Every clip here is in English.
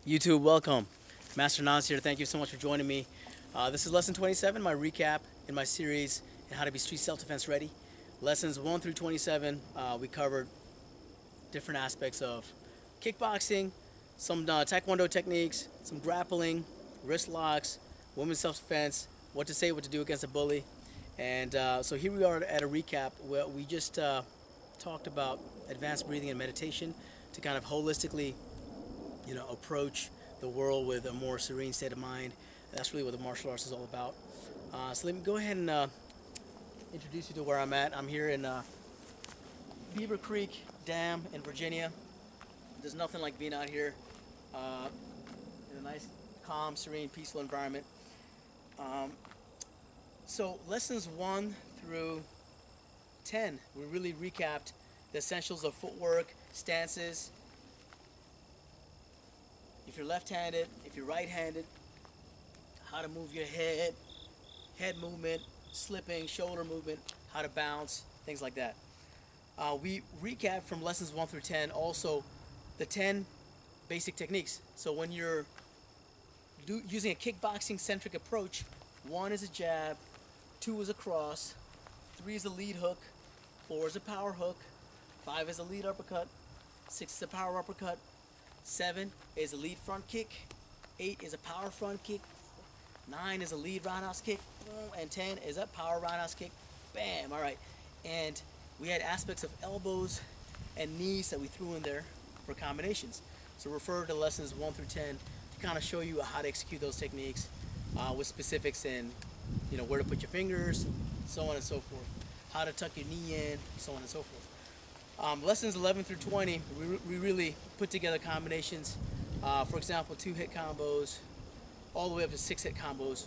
YouTube, welcome. Master Nas here. Thank you so much for joining me. This is lesson 27, my recap in my series in how to be street self-defense ready. Lessons 1 through 27, we covered different aspects of kickboxing, some taekwondo techniques, some grappling, wrist locks, women's self-defense, what to say, what to do against a bully. And so here we are at a recap where we just talked about advanced breathing and meditation to kind of holistically approach the world with a more serene state of mind. That's really what the martial arts is all about. So let me go ahead and introduce you to where I'm at. I'm here in Beaver Creek Dam in Virginia. There's nothing like being out here in a nice, calm, serene, peaceful environment. So lessons 1 through 10, we really recapped the essentials of footwork, stances. If you're left-handed, if you're right-handed, how to move your head movement, slipping, shoulder movement, how to bounce, things like that. We recapped from lessons 1 through 10 also the 10 basic techniques. So when you're using a kickboxing-centric approach, 1 is a jab, 2 is a cross, 3 is a lead hook, 4 is a power hook, 5 is a lead uppercut, 6 is a power uppercut, 7 is a lead front kick, 8 is a power front kick, 9 is a lead roundhouse kick, and 10 is a power roundhouse kick. Bam! All right. And we had aspects of elbows and knees that we threw in there for combinations. So refer to lessons 1 through 10 to kind of show you how to execute those techniques with specifics in, where to put your fingers, so on and so forth. How to tuck your knee in, so on and so forth. Lessons 11 through 20, we really put together combinations. For example, 2-hit combos, all the way up to 6-hit combos,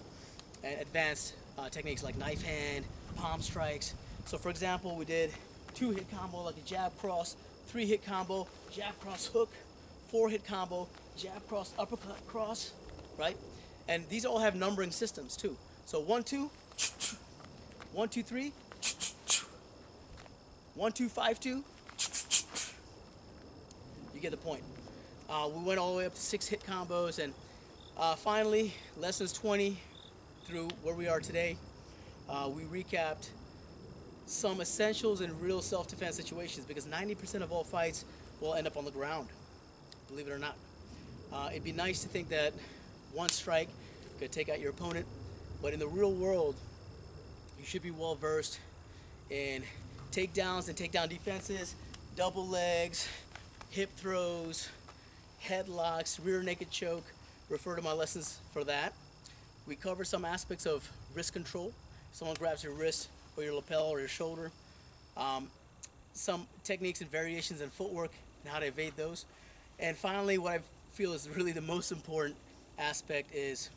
and advanced techniques like knife hand, palm strikes. So for example, we did 2-hit combo like a jab cross, 3-hit combo, jab cross hook, 4-hit combo, jab cross uppercut cross, right? And these all have numbering systems too. So 1, 2, 1, 2, 3, 1, 2, 5, 2. You get the point. We went all the way up to 6-hit combos, and finally, lessons 20 through where we are today, we recapped some essentials in real self-defense situations, because 90% of all fights will end up on the ground, believe it or not. It'd be nice to think that one strike could take out your opponent, but in the real world, you should be well versed in takedowns and takedown defenses, double legs, hip throws, headlocks, rear naked choke. Refer to my lessons for that. We cover some aspects of wrist control. Someone grabs your wrist or your lapel or your shoulder. Some techniques and variations in footwork and how to evade those. And finally, what I feel is really the most important aspect is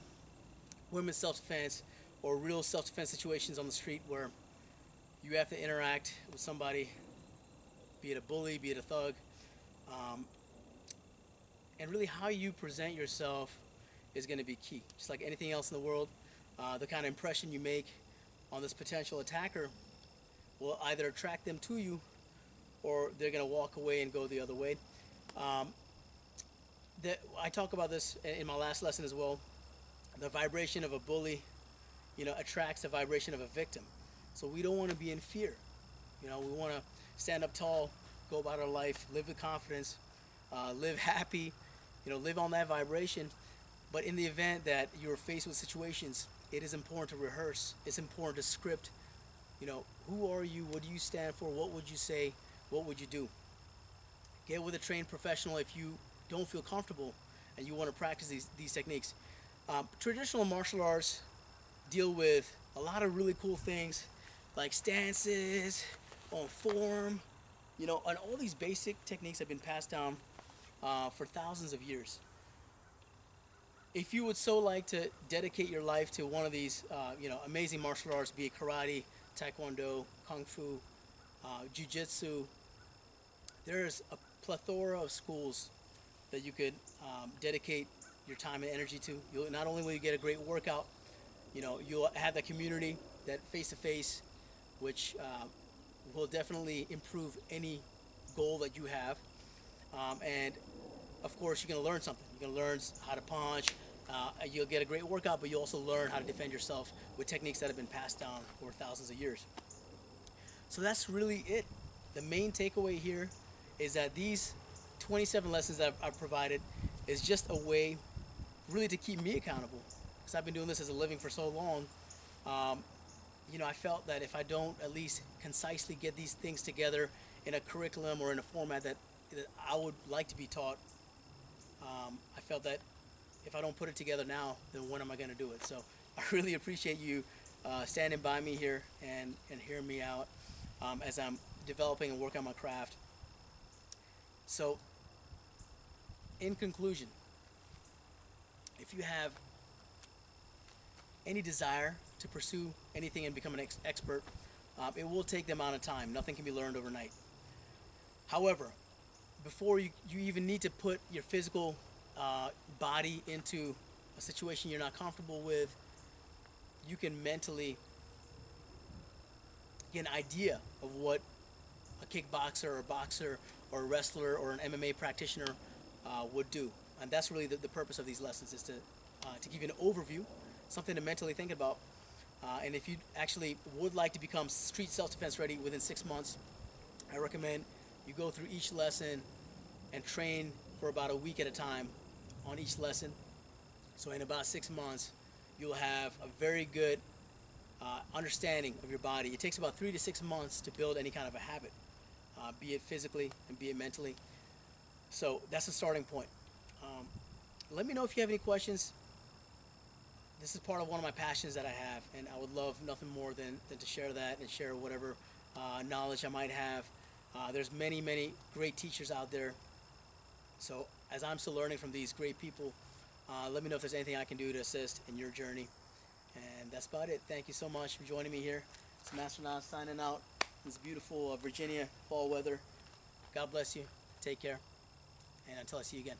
women's self-defense or real self-defense situations on the street where you have to interact with somebody, be it a bully, be it a thug, and really how you present yourself is going to be key. Just like anything else in the world, the kind of impression you make on this potential attacker will either attract them to you or they're going to walk away and go the other way. I talk about this in my last lesson as well. The vibration of a bully, attracts the vibration of a victim. So we don't want to be in fear. We want to stand up tall, go about our life, live with confidence, live happy, live on that vibration. But in the event that you're faced with situations, it is important to rehearse. It's important to script. Who are you? What do you stand for? What would you say? What would you do? Get with a trained professional if you don't feel comfortable and you want to practice these techniques. Traditional martial arts deal with a lot of really cool things like stances, on form, and all these basic techniques have been passed down for thousands of years. If you would so like to dedicate your life to one of these, amazing martial arts, be it karate, taekwondo, kung fu, jiu-jitsu, there's a plethora of schools that you could dedicate your time and energy to. Not only will you get a great workout, you'll have that community, that face-to-face, which will definitely improve any goal that you have. And of course, you're going to learn something. You're going to learn how to punch. You'll get a great workout, but you also learn how to defend yourself with techniques that have been passed down over thousands of years. So that's really it. The main takeaway here is that these 27 lessons that I've provided is just a way really to keep me accountable, because I've been doing this as a living for so long. I felt that if I don't at least concisely get these things together in a curriculum or in a format that I would like to be taught, I felt that if I don't put it together now, then when am I going to do it? So I really appreciate you standing by me here and hearing me out as I'm developing and working on my craft. So, in conclusion, if you have any desire to pursue anything and become an expert, it will take the amount of time. Nothing can be learned overnight. However, before you even need to put your physical body into a situation you're not comfortable with, you can mentally get an idea of what a kickboxer or a boxer or a wrestler or an MMA practitioner would do. And that's really the purpose of these lessons, is to give you an overview, something to mentally think about. And if you actually would like to become street self-defense ready within 6 months, I recommend you go through each lesson and train for about a week at a time on each lesson. So in about 6 months, you'll have a very good understanding of your body. It takes about 3 to 6 months to build any kind of a habit, be it physically and be it mentally. So that's the starting point. Let me know if you have any questions. This is part of one of my passions that I have, and I would love nothing more than to share that and share whatever knowledge I might have. There's many, many great teachers out there. So as I'm still learning from these great people, let me know if there's anything I can do to assist in your journey. And that's about it. Thank you so much for joining me here. It's Master Nas signing out. It's beautiful Virginia fall weather. God bless you. Take care. And until I see you again.